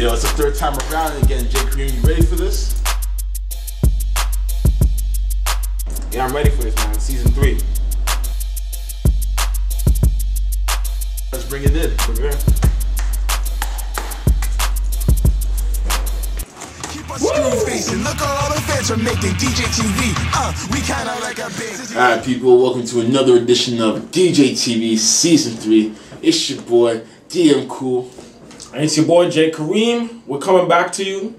Yo, it's the third time around again. J. Kareem, you ready for this? Yeah, I'm ready for this, man. Season 3. Let's bring it in. Bring it in. Look all the fans are making DJ TV. We kinda like a big. Alright, people, welcome to another edition of DJ TV Season 3. It's your boy, DM Cool. And it's your boy, J. Kareem. We're coming back to you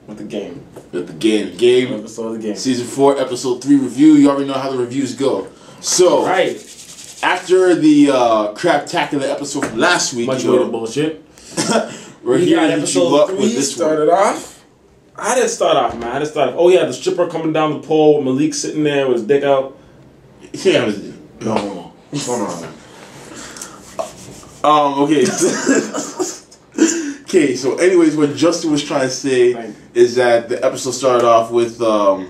with the game. With the game. Episode of the game. Season 4, Episode 3 review. You already know how the reviews go. So, right. After the craptacular episode from last week, Much more bullshit. we're here to hit you up with this started off. I didn't start off, man. Oh, yeah, the stripper coming down the pole with Malik sitting there with his dick out. Yeah, No. What's going on, man? Okay. Okay, so anyways, what Justin was trying to say is that the episode started off with, no,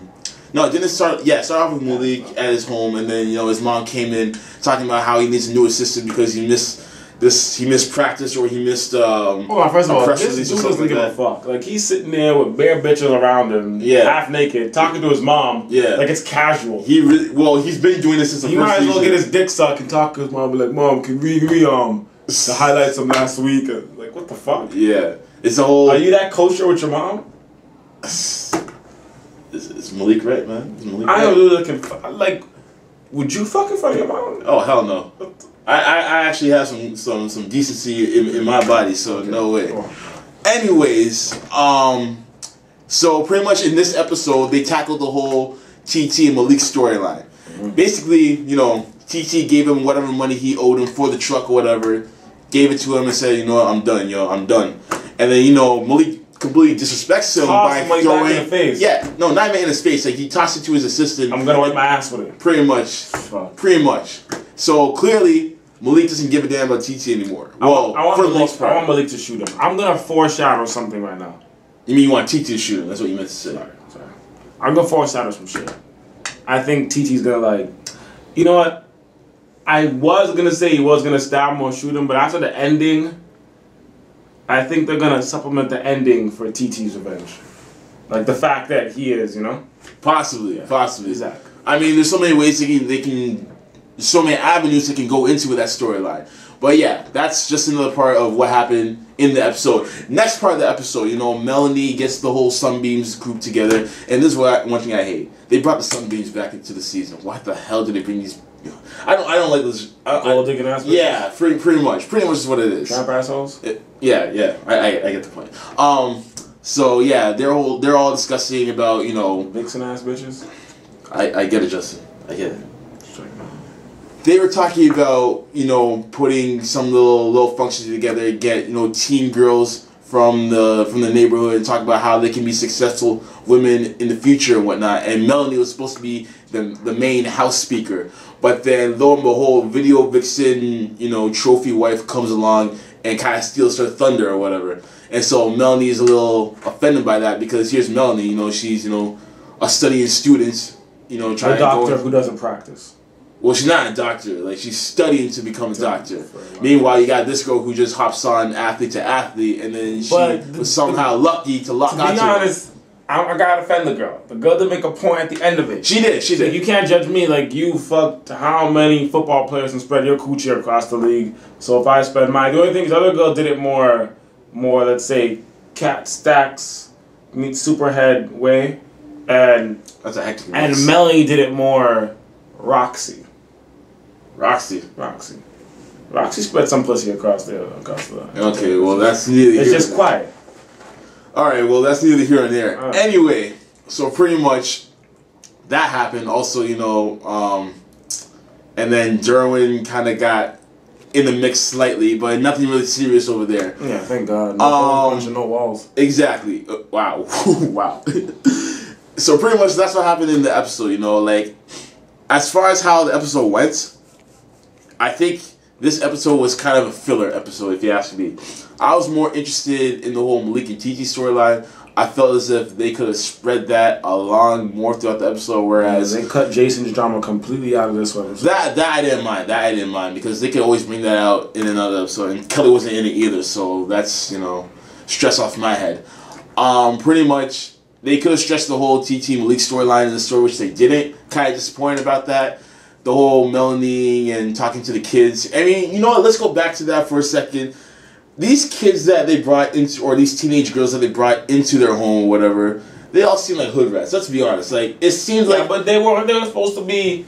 it didn't start, yeah, it started off with Malik at his home, and then, you know, his mom came in talking about how he needs a new assistant because he missed practice, or he missed, Hold on, first of all, this dude doesn't give a fuck. Like, he's sitting there with bare bitches around him, half naked, talking to his mom, like it's casual. He's been doing this since the first season. He might as well get his dick sucked and talk to his mom, be like, Mom, can we the highlights from last week? Like, what the fuck? Yeah. It's a whole... Are you that kosher with your mom? It's Malik right, man? It's Malik I am looking... Like, would you fuck in front of your mom? Oh, hell no. I actually have some decency in my body, so no way. Anyways, so pretty much in this episode, they tackled the whole TT and Malik storyline. Basically, you know, TT gave him whatever money he owed him for the truck or whatever, gave it to him and said, you know what, I'm done, yo, I'm done. And then, you know, Malik completely disrespects him by throwing... back in the face. Yeah, no, not even in his face. Like, he tossed it to his assistant. I'm gonna wipe my ass with it. Pretty much. Pretty much. So, clearly, Malik doesn't give a damn about TT anymore. Well, for the most part. I want Malik to shoot him. I'm gonna foreshadow something right now. You mean you want TT to shoot him? That's what you meant to say. Sorry. I'm gonna foreshadow some shit. I think TT's gonna, like... You know what? I was gonna say he was gonna stab him or shoot him, but after the ending, I think they're gonna supplement the ending for TT's revenge. Like the fact that he is, you know? Possibly. Exactly. I mean, there's so many ways they can so many avenues they can go into with that storyline. But yeah, that's just another part of what happened in the episode. Next part of the episode, you know, Melanie gets the whole Sunbeams group together, and this is one thing I hate. They brought the Sunbeams back into the season. Why the hell did they bring these? I don't like this. Gold digging ass. Yeah, pretty much is what it is. Trap assholes. Yeah. I get the point. So yeah, they're all discussing about, you know, vixen ass bitches. I get it, Justin. I get it. They were talking about, you know, putting some little functions together, get, you know, teen girls from the neighborhood and talk about how they can be successful women in the future and whatnot. And Melanie was supposed to be the main house speaker, but then lo and behold, Video Vixen, you know, trophy wife comes along and kind of steals her thunder or whatever. And so Melanie is a little offended by that, because here's Melanie, you know, she's, you know, a studying student, you know, trying a doctor who doesn't practice. Well, she's not a doctor. Like, she's studying to become a doctor. Meanwhile, you got this girl who just hops on athlete to athlete, and then she was somehow lucky to lock onto her. To be honest, I gotta offend the girl. The girl did make a point at the end of it. She did. Like, you can't judge me like you fucked how many football players and spread your coochie across the league. So if I spread mine, the only thing is the other girl did it more, let's say, Cat Stacks meets Superhead way, and that's a hectic and Melanie did it more Roxy spread some pussy across the okay, well, that's neither here. It's just quiet. Alright, well, that's neither here nor there. Anyway, so pretty much that happened. Also, you know, and then Derwin kind of got in the mix slightly, but nothing really serious over there. Yeah, thank God. No punch and no walls. Exactly. Wow. Wow. So pretty much that's what happened in the episode, you know, like, as far as how the episode went, I think this episode was kind of a filler episode, if you ask me. I was more interested in the whole Malik and TT storyline. I felt as if they could have spread that along more throughout the episode, whereas... they cut Jason's drama completely out of this one. That I didn't mind. That I didn't mind, because they could always bring that out in another episode, and Kelly wasn't in it either, so that's, you know... stress off my head. Pretty much, they could have stretched the whole TT Malik storyline in the story, which they didn't. Kind of disappointed about that. The whole Melanie and talking to the kids. I mean, you know what? Let's go back to that for a second. These kids that they brought into, or these teenage girls that they brought into their home or whatever, they all seem like hood rats. Let's be honest. Like, it seems like... but they were supposed to be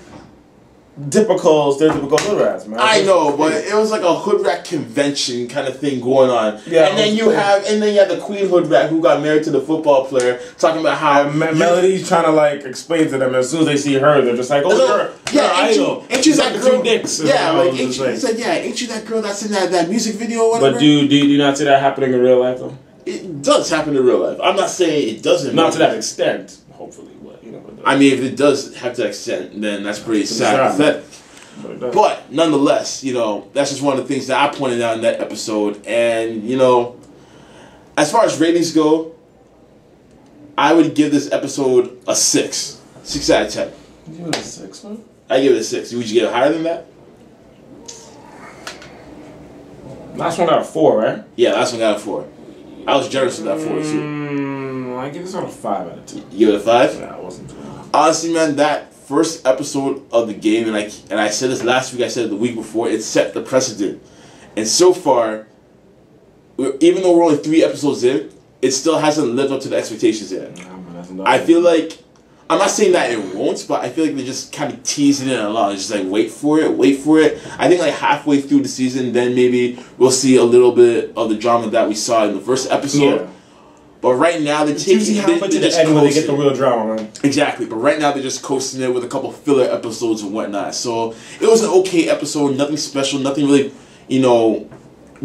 stereotypical hood rats, man. I know, but it was like a hood rat convention kind of thing going on. Yeah, and then you have the queen hood rat who got married to the football player, talking about how Melody's trying to like explain to them. As soon as they see her, they're just like, "Oh, you're idol." Ain't you that girl? Dicks, yeah, like ain't you that girl that's in that music video or whatever? But do you not see that happening in real life though? It does happen in real life. I'm not saying it doesn't. Not to that extent, hopefully. But you know. I mean, if it does have to that extent, then that's pretty sad. Pathetic. But nonetheless, you know, that's just one of the things that I pointed out in that episode. And, you know, as far as ratings go, I would give this episode a 6. 6 out of 10. You give it a 6, man? I give it a 6. Would you get it higher than that? Last one got a 4, right? Yeah, last one got a 4. I was generous with that 4, too. I give this one a 5 out of 10. You give it a 5? Yeah, I wasn't too much. Honestly, man, that first episode of the game, and I said this last week, I said it the week before, it set the precedent. And so far, even though we're only 3 episodes in, it still hasn't lived up to the expectations yet. I feel like, I'm not saying that it won't, but I feel like they're just kind of teasing it along. It's just like, wait for it. I think like halfway through the season, then maybe we'll see a little bit of the drama that we saw in the first episode. Yeah. But right now, they're taking halfway to the end where they get the real drama, man. Exactly. But right now, they're just coasting it with a couple filler episodes and whatnot. So it was an okay episode. Nothing special. Nothing really, you know,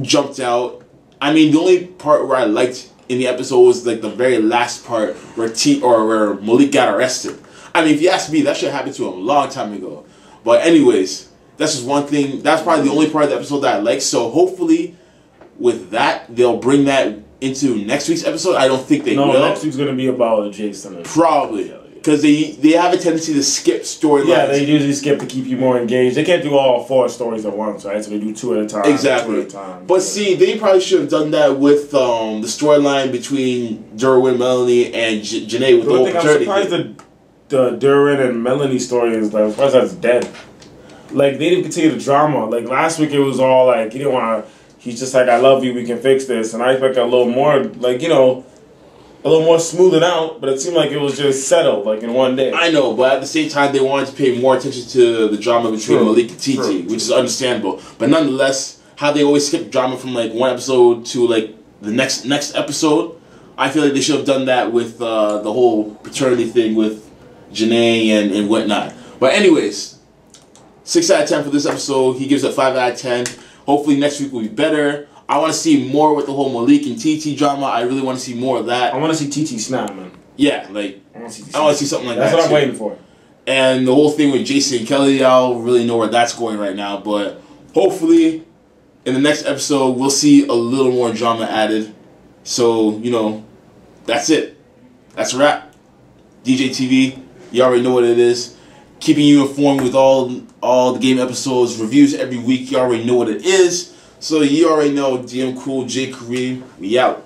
jumped out. I mean, the only part where I liked in the episode was like the very last part where where Malik got arrested. I mean, if you ask me, that should happen to him a long time ago. But anyways, that's just one thing. That's probably the only part of the episode that I like. So hopefully, with that, they'll bring that into next week's episode. I don't think they will. No, next week's going to be about Jason. Probably. Because they have a tendency to skip storylines. Yeah, they usually skip to keep you more engaged. They can't do all 4 stories at once, right? So they do 2 at a time. Exactly. 2 at a time. But see, they probably should have done that with the storyline between Derwin, Melanie, and Janae with the whole paternity. I'm surprised the Derwin and Melanie story is like, I'm surprised that's dead. Like, they didn't continue the drama. Like, last week it was all like, he didn't want to... He's just like, I love you, we can fix this. And I expect a little more, like, you know, a little more smoothing out, but it seemed like it was just settled, like, in one day. I know, but at the same time, they wanted to pay more attention to the drama between Malik and TT, which is understandable. But nonetheless, how they always skip drama from, like, one episode to, like, the next episode, I feel like they should have done that with the whole paternity thing with Janae and whatnot. But anyways, 6 out of 10 for this episode. He gives it 5 out of 10. Hopefully next week will be better. I want to see more with the whole Malik and TT drama. I really want to see more of that. I want to see TT snap, man. Yeah, like, I want to see something like that. That's what I'm waiting for. And the whole thing with Jason and Kelly, I don't really know where that's going right now. But hopefully in the next episode, we'll see a little more drama added. So, you know, that's it. That's a wrap. DJ TV, you already know what it is. Keeping you informed with all the game episodes, reviews every week. You already know what it is. So you already know DM Cool, J Kareem. We out.